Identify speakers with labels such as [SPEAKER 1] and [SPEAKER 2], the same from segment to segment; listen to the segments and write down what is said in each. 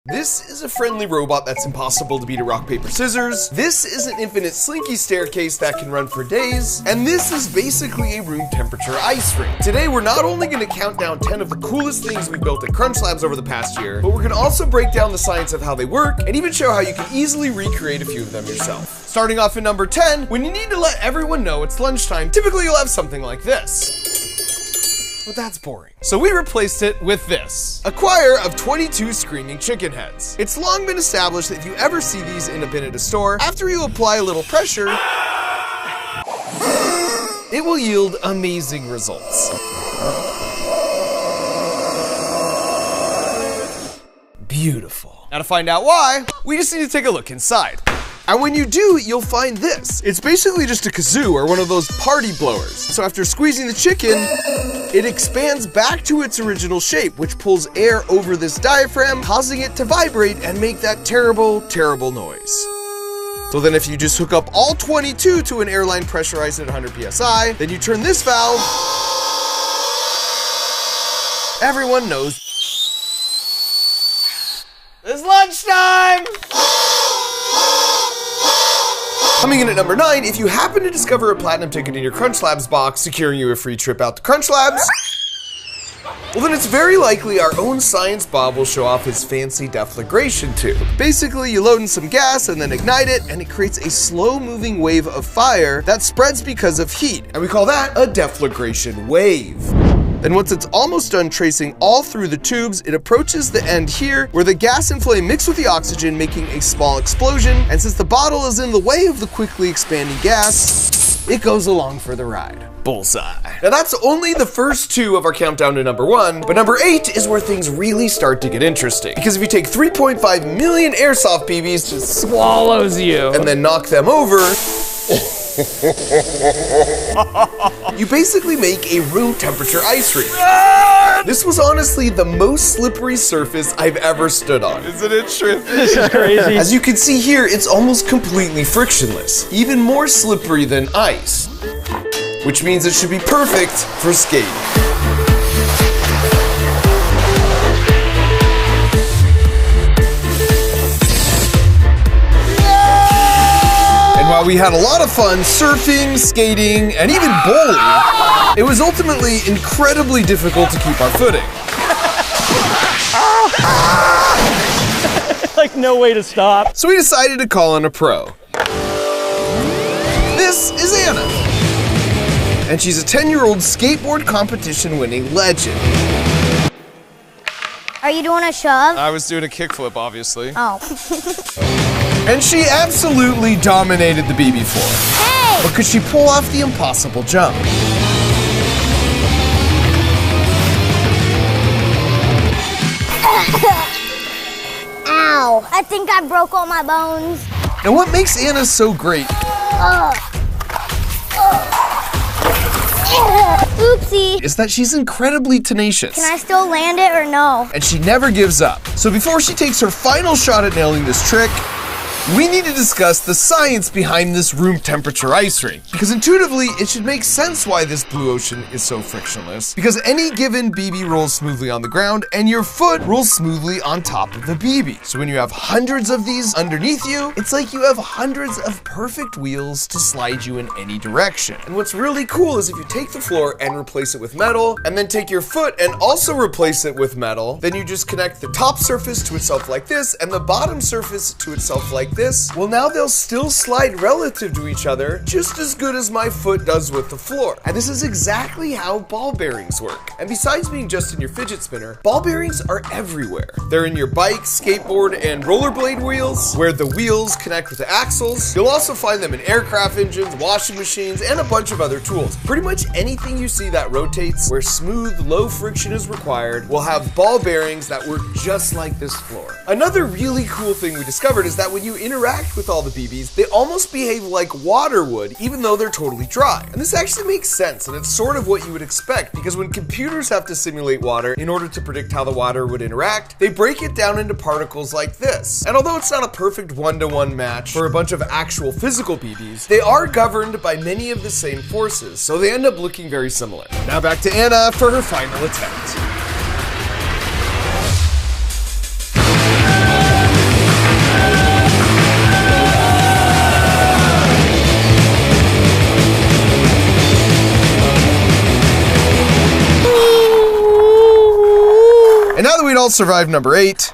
[SPEAKER 1] This is a friendly robot that's impossible to beat at rock, paper, scissors. This is an infinite slinky staircase that can run for days. And this is basically a room temperature ice rink. Today, we're not only gonna count down 10 of the coolest things we built at Crunch Labs over the past year, but we're gonna also break down the science of how they work and even show how you can easily recreate a few of them yourself. Starting off in number 10, when you need to let everyone know it's lunchtime, typically you'll have something like this. But that's boring. So we replaced it with this. A choir of 22 screaming chicken heads. It's long been established that if you ever see these in a bin at a store, after you apply a little pressure, it will yield amazing results. Beautiful. Now to find out why, we just need to take a look inside. And when you do, you'll find this. It's basically just a kazoo or one of those party blowers. So after squeezing the chicken, it expands back to its original shape, which pulls air over this diaphragm, causing it to vibrate and make that terrible, terrible noise. So then if you just hook up all 22 to an airline pressurized at 100 PSI, then you turn this valve, everyone knows it's lunchtime! Coming in at number 9, if you happen to discover a platinum ticket in your Crunch Labs box, securing you a free trip out to Crunch Labs, well then it's very likely our own Science Bob will show off his fancy deflagration tube. Basically, you load in some gas and then ignite it, and it creates a slow-moving wave of fire that spreads because of heat, and we call that a deflagration wave. Then once it's almost done tracing all through the tubes, it approaches the end here, where the gas and flame mix with the oxygen, making a small explosion, and since the bottle is in the way of the quickly expanding gas, it goes along for the ride. Bullseye. Now that's only the first 2 of our countdown to number 1, but number 8 is where things really start to get interesting. Because if you take 3.5 million airsoft BBs, just swallows you, and then knock them over, you basically make a room temperature ice rink. This was honestly the most slippery surface I've ever stood on. Isn't it trippy?
[SPEAKER 2] This is crazy.
[SPEAKER 1] As you can see here, it's almost completely frictionless, even more slippery than ice, which means it should be perfect for skating. While we had a lot of fun surfing, skating, and even bowling, it was ultimately incredibly difficult to keep our footing.
[SPEAKER 2] Like no way to stop.
[SPEAKER 1] So we decided to call in a pro. This is Anna. And she's a 10-year-old skateboard competition winning legend.
[SPEAKER 3] Are you doing a shove?
[SPEAKER 1] I was doing a kickflip, obviously.
[SPEAKER 3] Oh.
[SPEAKER 1] And she absolutely dominated the BB floor.
[SPEAKER 3] Hey!
[SPEAKER 1] But could she pull off the impossible jump?
[SPEAKER 3] Ow! I think I broke all my bones.
[SPEAKER 1] Now what makes Anna so great
[SPEAKER 3] Oopsie.
[SPEAKER 1] is that she's incredibly tenacious.
[SPEAKER 3] Can I still land it or no?
[SPEAKER 1] And she never gives up. So before she takes her final shot at nailing this trick, we need to discuss the science behind this room temperature ice rink. Because intuitively, it should make sense why this blue ocean is so frictionless. Because any given BB rolls smoothly on the ground, and your foot rolls smoothly on top of the BB. So when you have hundreds of these underneath you, it's like you have hundreds of perfect wheels to slide you in any direction. And what's really cool is if you take the floor and replace it with metal, and then take your foot and also replace it with metal, then you just connect the top surface to itself like this, and the bottom surface to itself like this, well now they'll still slide relative to each other just as good as my foot does with the floor. And this is exactly how ball bearings work. And besides being just in your fidget spinner, ball bearings are everywhere. They're in your bike, skateboard, and rollerblade wheels, where the wheels connect with the axles. You'll also find them in aircraft engines, washing machines, and a bunch of other tools. Pretty much anything you see that rotates, where smooth, low friction is required, will have ball bearings that work just like this floor. Another really cool thing we discovered is that when you interact with all the BBs, they almost behave like water would, even though they're totally dry. And this actually makes sense, and it's sort of what you would expect, because when computers have to simulate water in order to predict how the water would interact, they break it down into particles like this. And although it's not a perfect one-to-one match for a bunch of actual physical BBs, they are governed by many of the same forces, so they end up looking very similar. Now back to Anna for her final attempt. survived number 8.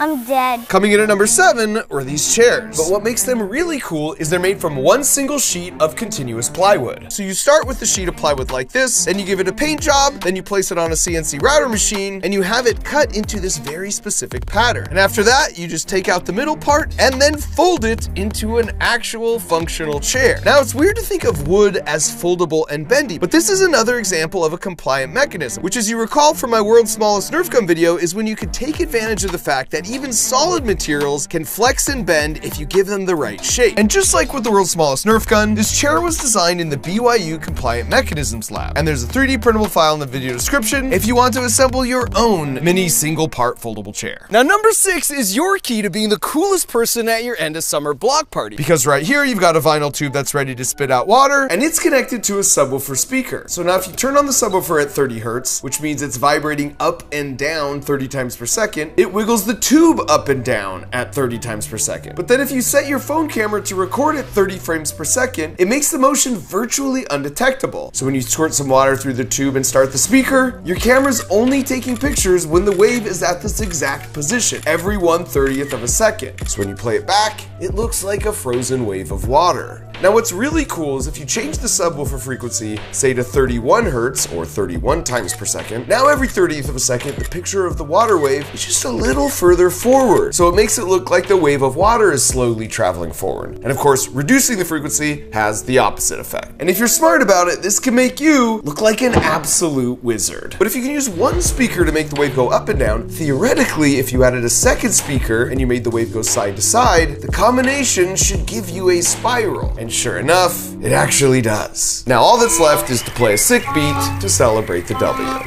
[SPEAKER 3] I'm dead.
[SPEAKER 1] Coming in at number 7 were these chairs. But what makes them really cool is they're made from one single sheet of continuous plywood. So you start with the sheet of plywood like this, then you give it a paint job, then you place it on a CNC router machine, and you have it cut into this very specific pattern. And after that, you just take out the middle part and then fold it into an actual functional chair. Now, it's weird to think of wood as foldable and bendy, but this is another example of a compliant mechanism, which, as you recall from my World's Smallest Nerf Gun video, is when you can take advantage of the fact that even solid materials can flex and bend if you give them the right shape. And just like with the World's Smallest Nerf Gun, this chair was designed in the BYU Compliant Mechanisms Lab. And there's a 3D printable file in the video description if you want to assemble your own mini single part foldable chair.
[SPEAKER 4] Now, number 6 is your key to being the coolest person at your end of summer block party.
[SPEAKER 1] Because right here, you've got a vinyl tube that's ready to spit out water, and it's connected to a subwoofer speaker. So now if you turn on the subwoofer at 30 hertz, which means it's vibrating up and down 30 times per second, it wiggles the tube up and down at 30 times per second. But then if you set your phone camera to record at 30 frames per second, it makes the motion virtually undetectable. So when you squirt some water through the tube and start the speaker, your camera's only taking pictures when the wave is at this exact position, every 1/30th of a second. So when you play it back, it looks like a frozen wave of water. Now, what's really cool is if you change the subwoofer frequency, say to 31 hertz or 31 times per second, now every 30th of a second, the picture of the water wave is just a little further forward. So it makes it look like the wave of water is slowly traveling forward. And of course, reducing the frequency has the opposite effect. And if you're smart about it, this can make you look like an absolute wizard. But if you can use one speaker to make the wave go up and down, theoretically, if you added a second speaker and you made the wave go side to side, the combination should give you a spiral. And sure enough, it actually does. Now all that's left is to play a sick beat to celebrate the W.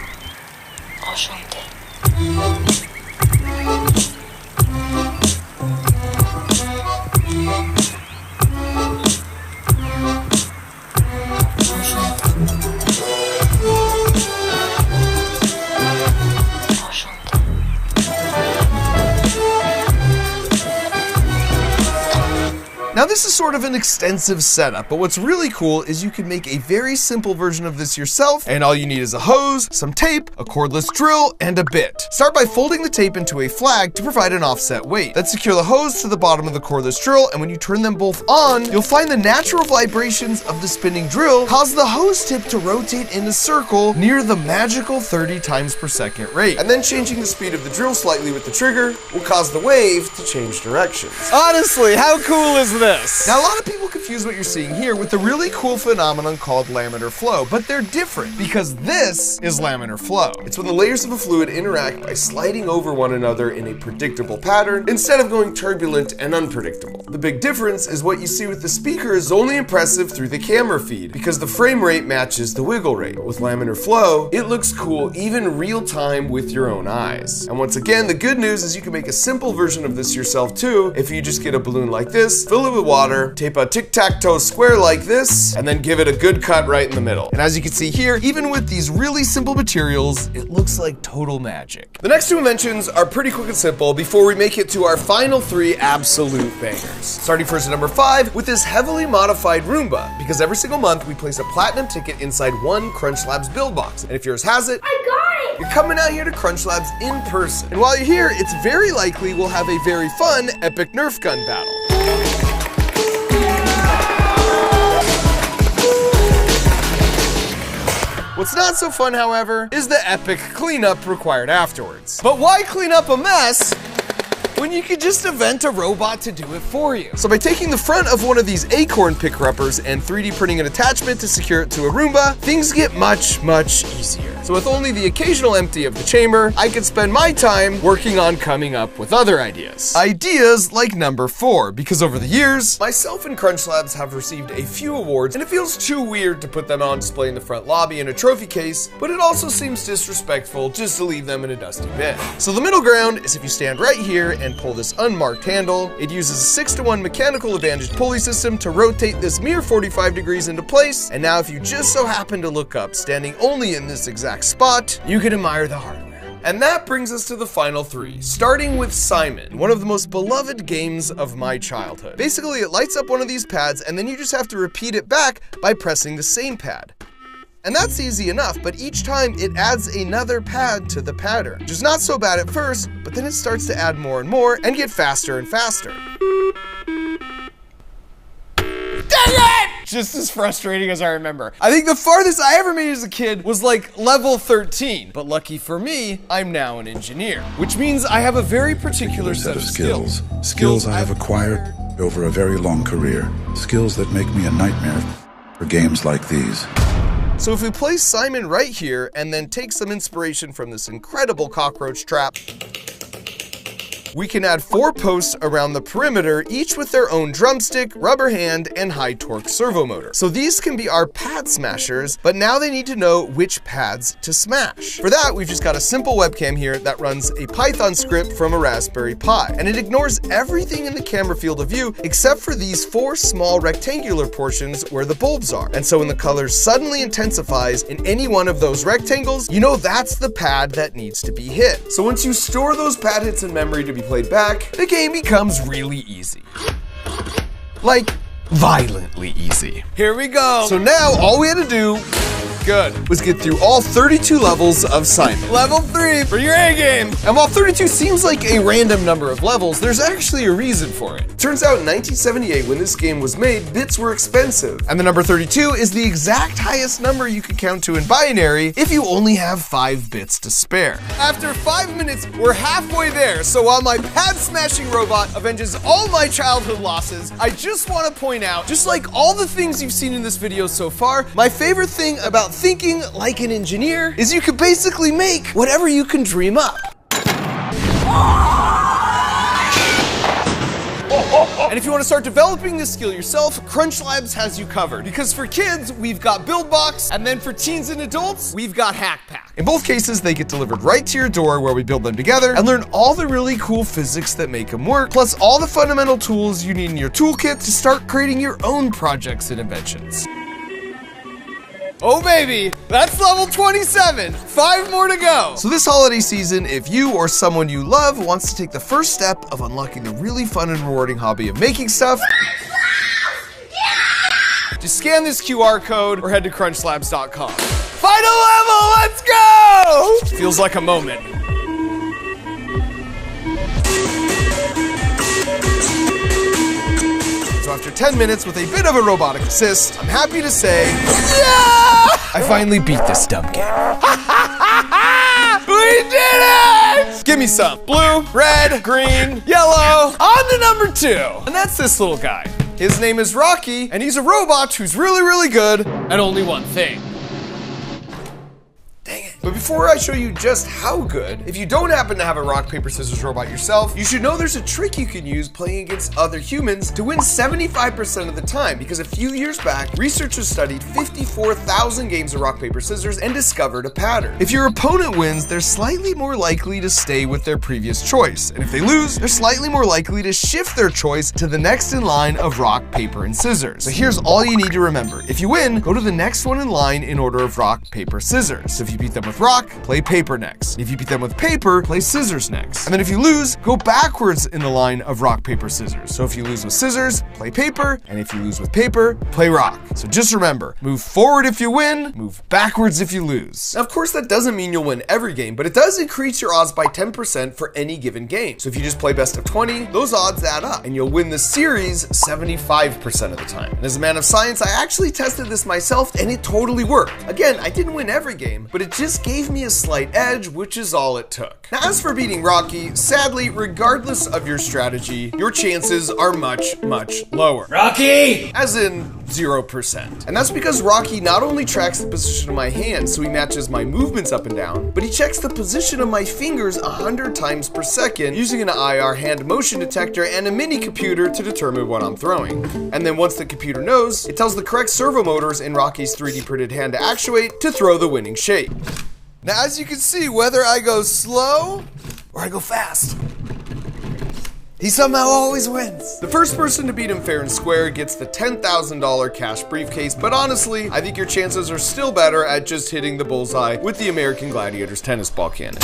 [SPEAKER 1] Now this is sort of an extensive setup, but what's really cool is you can make a very simple version of this yourself, and all you need is a hose, some tape, a cordless drill, and a bit. Start by folding the tape into a flag to provide an offset weight. Then secure the hose to the bottom of the cordless drill, and when you turn them both on, you'll find the natural vibrations of the spinning drill cause the hose tip to rotate in a circle near the magical 30 times per second rate. And then changing the speed of the drill slightly with the trigger will cause the wave to change directions.
[SPEAKER 4] Honestly, how cool is this?
[SPEAKER 1] Now, a lot of people confuse what you're seeing here with the really cool phenomenon called laminar flow, but they're different because this is laminar flow. It's when the layers of a fluid interact by sliding over one another in a predictable pattern instead of going turbulent and unpredictable. The big difference is what you see with the speaker is only impressive through the camera feed because the frame rate matches the wiggle rate. But with laminar flow, it looks cool even real time with your own eyes. And once again, the good news is you can make a simple version of this yourself too if you just get a balloon like this, fill it with water, tape a tic-tac-toe square like this, and then give it a good cut right in the middle. And as you can see here, even with these really simple materials, it looks like total magic. The next two inventions are pretty quick and simple before we make it to our final 3 absolute bangers. Starting first at number 5 with this heavily modified Roomba, because every single month we place a platinum ticket inside one Crunch Labs build box. And if yours has it,
[SPEAKER 3] I got it!
[SPEAKER 1] you're coming out here to Crunch Labs in person. And while you're here, it's very likely we'll have a very fun epic Nerf gun battle. What's not so fun, however, is the epic cleanup required afterwards. But why clean up a mess when you could just invent a robot to do it for you? So by taking the front of one of these Acorn picker-uppers and 3D printing an attachment to secure it to a Roomba, things get much, much easier. So with only the occasional empty of the chamber, I could spend my time working on coming up with other ideas. Ideas like number 4, because over the years, myself and Crunch Labs have received a few awards, and it feels too weird to put them on display in the front lobby in a trophy case, but it also seems disrespectful just to leave them in a dusty bin. So the middle ground is if you stand right here and pull this unmarked handle, it uses a 6-to-1 mechanical advantage pulley system to rotate this mere 45 degrees into place, and now if you just so happen to look up, standing only in this exact spot, you can admire the hardware. And that brings us to the final 3, starting with Simon, one of the most beloved games of my childhood. Basically, it lights up one of these pads, and then you just have to repeat it back by pressing the same pad. And that's easy enough, but each time it adds another pad to the pattern, which is not so bad at first, but then it starts to add more and more and get faster and faster. Dang it! Just as frustrating as I remember. I think the farthest I ever made as a kid was like level 13. But lucky for me, I'm now an engineer, which means I have a very particular set of skills.
[SPEAKER 5] Skills I have acquired over a very long career. Skills that make me a nightmare for games like these.
[SPEAKER 1] So if we place Simon right here and then take some inspiration from this incredible cockroach trap, we can add 4 posts around the perimeter, each with their own drumstick, rubber hand, and high torque servo motor. So these can be our pad smashers, but now they need to know which pads to smash. For that, we've just got a simple webcam here that runs a Python script from a Raspberry Pi, and it ignores everything in the camera field of view except for these 4 small rectangular portions where the bulbs are. And so when the color suddenly intensifies in any one of those rectangles, you know that's the pad that needs to be hit. So once you store those pad hits in memory to be played back, the game becomes really easy. Like, violently easy. Here we go. So now all we had to do was get through all 32 levels of Simon. Level 3 for your A game. And while 32 seems like a random number of levels, there's actually a reason for it. Turns out in 1978, when this game was made, bits were expensive. And the number 32 is the exact highest number you could count to in binary if you only have 5 bits to spare. After 5 minutes, we're halfway there. So while my pad smashing robot avenges all my childhood losses, I just want to point out, just like all the things you've seen in this video so far, my favorite thing about thinking like an engineer is you can basically make whatever you can dream up. And if you want to start developing this skill yourself, Crunch Labs has you covered. Because for kids, we've got BuildBox, and then for teens and adults, we've got HackPack. In both cases, they get delivered right to your door where we build them together and learn all the really cool physics that make them work, plus all the fundamental tools you need in your toolkit to start creating your own projects and inventions. Oh baby, that's level 27, 5 more to go. So this holiday season, if you or someone you love wants to take the first step of unlocking the really fun and rewarding hobby of making stuff, just scan this QR code or head to crunchlabs.com. Final level, let's go! Feels like a moment. So after 10 minutes with a bit of a robotic assist, I'm happy to say, yeah! I finally beat this dumb game. We did it! Give me some. Blue, red, green, yellow. On to number 2. And that's this little guy. His name is Rocky, and he's a robot who's really, really good at only one thing. Dang it. But before I show you just how good, if you don't happen to have a rock, paper, scissors robot yourself, you should know there's a trick you can use playing against other humans to win 75% of the time, because a few years back, researchers studied 54,000 games of rock, paper, scissors and discovered a pattern. If your opponent wins, they're slightly more likely to stay with their previous choice, and if they lose, they're slightly more likely to shift their choice to the next in line of rock, paper, and scissors. So here's all you need to remember. If you win, go to the next one in line in order of rock, paper, scissors. So if you beat them with rock, play paper next. If you beat them with paper, play scissors next. And then if you lose, go backwards in the line of rock, paper, scissors. So if you lose with scissors, play paper, and if you lose with paper, play rock. So just remember, move forward if you win, move backwards if you lose. Now, of course, that doesn't mean you'll win every game, but it does increase your odds by 10% for any given game. So if you just play best of 20, those odds add up, and you'll win the series 75% of the time. And as a man of science, I actually tested this myself, and it totally worked. Again, I didn't win every game, but it just gave me a slight edge, which is all it took. Now, as for beating Rocky, sadly, regardless of your strategy, your chances are much, much lower. Rocky! As in 0%. And that's because Rocky not only tracks the position of my hand, so he matches my movements up and down, but he checks the position of my fingers 100 times per second using an IR hand motion detector and a mini computer to determine what I'm throwing. And then once the computer knows, it tells the correct servo motors in Rocky's 3D printed hand to actuate to throw the winning shape. Now, as you can see, whether I go slow or I go fast, he somehow always wins. The first person to beat him fair and square gets the $10,000 cash briefcase, but honestly, I think your chances are still better at just hitting the bullseye with the American Gladiators tennis ball cannon.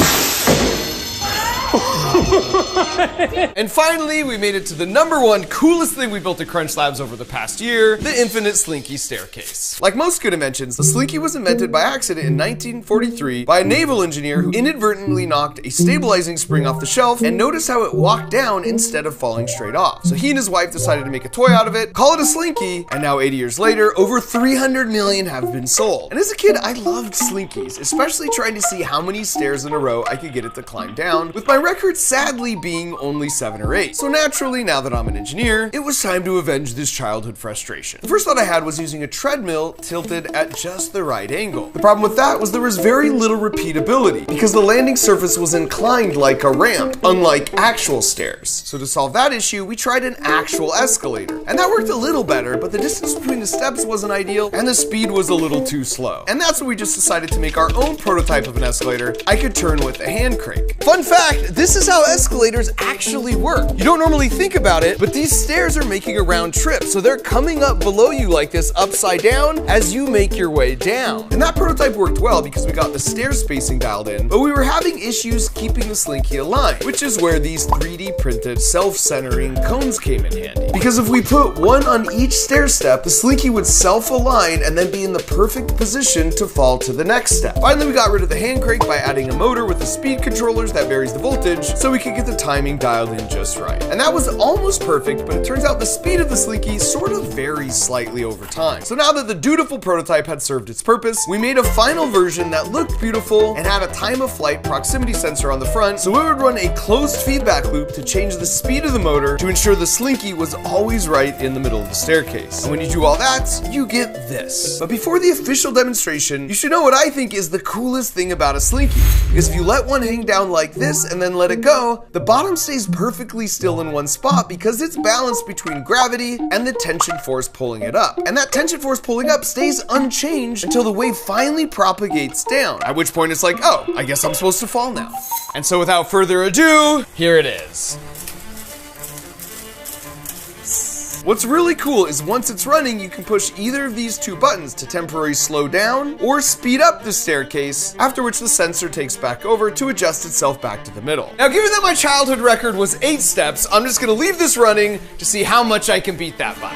[SPEAKER 1] And finally, we made it to the #1 coolest thing we built at Crunch Labs over the past year, the Infinite Slinky Staircase. Like most good inventions, the Slinky was invented by accident in 1943 by a naval engineer who inadvertently knocked a stabilizing spring off the shelf and noticed how it walked down instead of falling straight off. So he and his wife decided to make a toy out of it, call it a Slinky, and now 80 years later, over 300 million have been sold. And as a kid, I loved Slinkies, especially trying to see how many stairs in a row I could get it to climb down, with my record sadly being only 7 or 8. So naturally, now that I'm an engineer, it was time to avenge this childhood frustration. The first thought I had was using a treadmill tilted at just the right angle. The problem with that was there was very little repeatability because the landing surface was inclined like a ramp, unlike actual stairs. So to solve that issue, we tried an actual escalator. And that worked a little better, but the distance between the steps wasn't ideal and the speed was a little too slow. And that's when we just decided to make our own prototype of an escalator I could turn with a hand crank. Fun fact, this is how escalators actually work. You don't normally think about it, but these stairs are making a round trip, so they're coming up below you like this upside down as you make your way down. And that prototype worked well because we got the stair spacing dialed in, but we were having issues keeping the Slinky aligned, which is where these 3D printed self-centering cones came in handy. Because if we put one on each stair step, the Slinky would self-align and then be in the perfect position to fall to the next step. Finally, we got rid of the hand crank by adding a motor with the speed controllers that varies the voltage so we could get the timing dialed in just right. And that was almost perfect, but it turns out the speed of the Slinky sort of varies slightly over time. So now that the dutiful prototype had served its purpose, we made a final version that looked beautiful and had a time of flight proximity sensor on the front, so it would run a closed feedback loop to change the speed of the motor to ensure the Slinky was always right in the middle of the staircase. And when you do all that, you get this. But before the official demonstration, you should know what I think is the coolest thing about a Slinky. Because if you let one hang down like this and then let it go, the bottom stays perfectly still in one spot because it's balanced between gravity and the tension force pulling it up. And that tension force pulling up stays unchanged until the wave finally propagates down, at which point it's like, oh, I guess I'm supposed to fall now. And so without further ado, here it is. What's really cool is once it's running, you can push either of these two buttons to temporarily slow down or speed up the staircase, after which the sensor takes back over to adjust itself back to the middle. Now, given that my childhood record was 8 steps, I'm just gonna leave this running to see how much I can beat that by.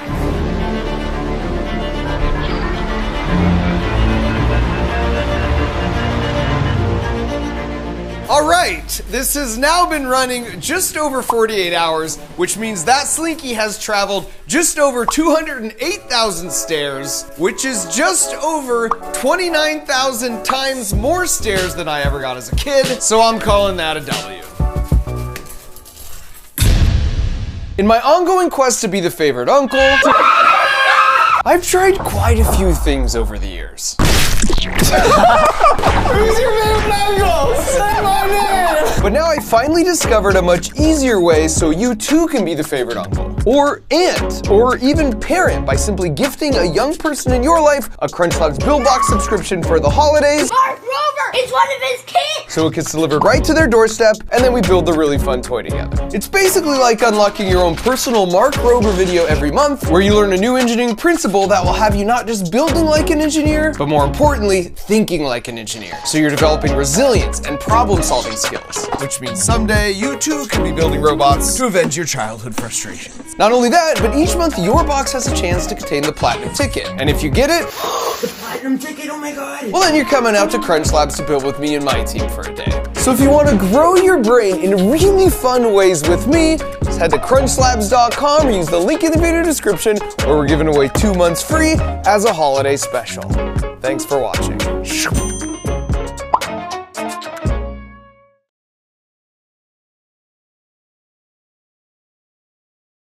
[SPEAKER 1] All right, this has now been running just over 48 hours, which means that Slinky has traveled just over 208,000 stairs, which is just over 29,000 times more stairs than I ever got as a kid, so I'm calling that a W. In my ongoing quest to be the favorite uncle, I've tried quite a few things over the years. Who's your favorite uncle? Say my name! But now I finally discovered a much easier way so you too can be the favorite uncle, or aunt, or even parent by simply gifting a young person in your life a Crunch Labs Build Box subscription for the holidays.
[SPEAKER 3] Mark Rover is one of his kids!
[SPEAKER 1] So it gets delivered right to their doorstep, and then we build the really fun toy together. It's basically like unlocking your own personal Mark Rover video every month, where you learn a new engineering principle that will have you not just building like an engineer, but more importantly, thinking like an engineer. So you're developing resilience and problem-solving skills, which means someday you too can be building robots to avenge your childhood frustrations. Not only that, but each month your box has a chance to contain the platinum ticket. And if you get it,
[SPEAKER 6] the platinum ticket, oh my god!
[SPEAKER 1] well, then you're coming out to Crunch Labs to build with me and my team for a day. So if you want to grow your brain in really fun ways with me, just head to crunchlabs.com or use the link in the video description, where we're giving away 2 months free as a holiday special. Thanks for watching.